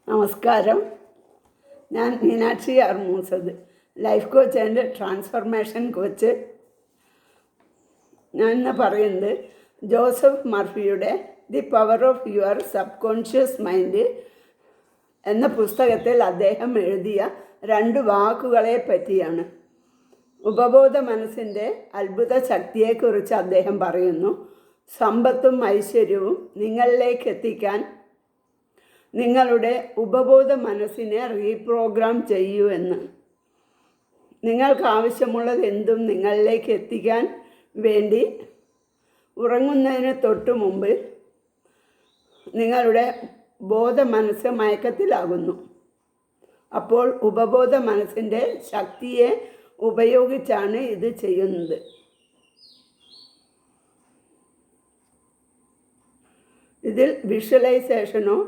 നമസ്കാരം. ഞാൻ Meenakshi R Moosath, life coach and transformation coach. ഞാൻ ഇന്ന് പറയുന്നത് ജോസഫ് മർഫിയുടെ ദി പവർ ഓഫ് യുവർ സബ് കോൺഷ്യസ് മൈൻഡ് എന്ന പുസ്തകത്തിൽ അദ്ദേഹം എഴുതിയ 2 വാക്കുകളെ പറ്റിയാണ്. ഉപബോധ മനസ്സിൻ്റെ അത്ഭുത ശക്തിയെക്കുറിച്ച് അദ്ദേഹം പറയുന്നു. സമ്പത്തും ഐശ്വര്യവും നിങ്ങളിലേക്ക് എത്തിക്കാൻ നിങ്ങളുടെ ഉപബോധ മനസ്സിനെ റീപ്രോഗ്രാം ചെയ്യൂ എന്ന്. നിങ്ങൾക്ക് ആവശ്യമുള്ളത് എന്തും നിങ്ങളിലേക്ക് എത്തിക്കാൻ വേണ്ടി ഉറങ്ങുന്നതിന് തൊട്ട് മുമ്പ് നിങ്ങളുടെ ബോധ മനസ്സ് മയക്കത്തിലാകുന്നു. അപ്പോൾ ഉപബോധ മനസ്സിൻ്റെ ശക്തിയെ ഉപയോഗിച്ചാണ് ഇത് ചെയ്യുന്നത്. ഇതിൽ വിഷ്വലൈസേഷനോ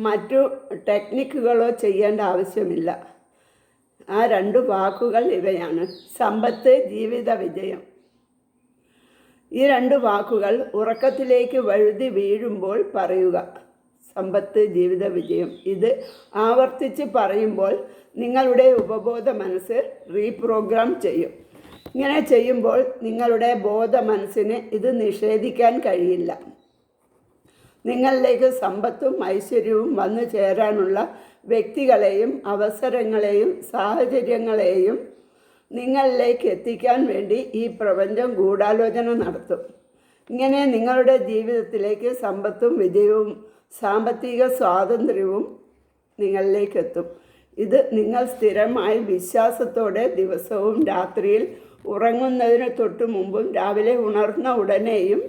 മറ്റു ടെക്നിക്കുകളോ ചെയ്യേണ്ട ആവശ്യമില്ല. ആ 2 വാക്കുകൾ ഇവയാണ്: സമ്പത്ത്, ജീവിത വിജയം. ഈ 2 വാക്കുകൾ ഉറക്കത്തിലേക്ക് വഴുതി വീഴുമ്പോൾ പറയുക. സമ്പത്ത്, ജീവിത വിജയം. ഇത് ആവർത്തിച്ച് പറയുമ്പോൾ നിങ്ങളുടെ ഉപബോധ മനസ്സ് റീപ്രോഗ്രാം ചെയ്യും. ഇങ്ങനെ ചെയ്യുമ്പോൾ നിങ്ങളുടെ ബോധ മനസ്സിന് ഇത് നിഷേധിക്കാൻ കഴിയില്ല. നിങ്ങളിലേക്ക് സമ്പത്തും ഐശ്വര്യവും വന്നു ചേരാനുള്ള വ്യക്തികളെയും അവസരങ്ങളെയും സാഹചര്യങ്ങളെയും നിങ്ങളിലേക്ക് എത്തിക്കാൻ വേണ്ടി ഈ പ്രപഞ്ചം ഗൂഢാലോചന നടത്തും. ഇങ്ങനെ നിങ്ങളുടെ ജീവിതത്തിലേക്ക് സമ്പത്തും വിജയവും സാമ്പത്തിക സ്വാതന്ത്ര്യവും നിങ്ങളിലേക്ക് എത്തും. ഇത് നിങ്ങൾ സ്ഥിരമായി വിശ്വാസത്തോടെ ദിവസവും രാത്രിയിൽ ഉറങ്ങുന്നതിന് തൊട്ട് മുമ്പും രാവിലെ ഉണർന്ന ഉടനെയും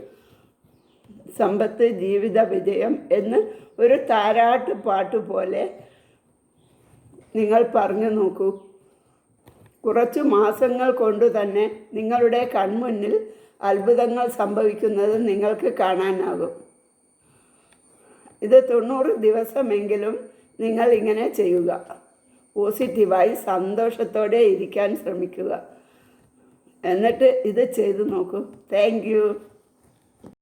സമ്പത്ത്, ജീവിത വിജയം എന്ന് ഒരു താരാട്ട് പാട്ട് പോലെ നിങ്ങൾ പറഞ്ഞു നോക്കൂ. കുറച്ചു മാസങ്ങൾ കൊണ്ട് തന്നെ നിങ്ങളുടെ കൺമുന്നിൽ അത്ഭുതങ്ങൾ സംഭവിക്കുന്നത് നിങ്ങൾക്ക് കാണാനാകും. ഇത് 90 ദിവസമെങ്കിലും നിങ്ങൾ ഇങ്ങനെ ചെയ്യുക. പോസിറ്റീവായി സന്തോഷത്തോടെ ഇരിക്കാൻ ശ്രമിക്കുക. എന്നിട്ട് ഇത് ചെയ്തു നോക്കൂ. Thank you.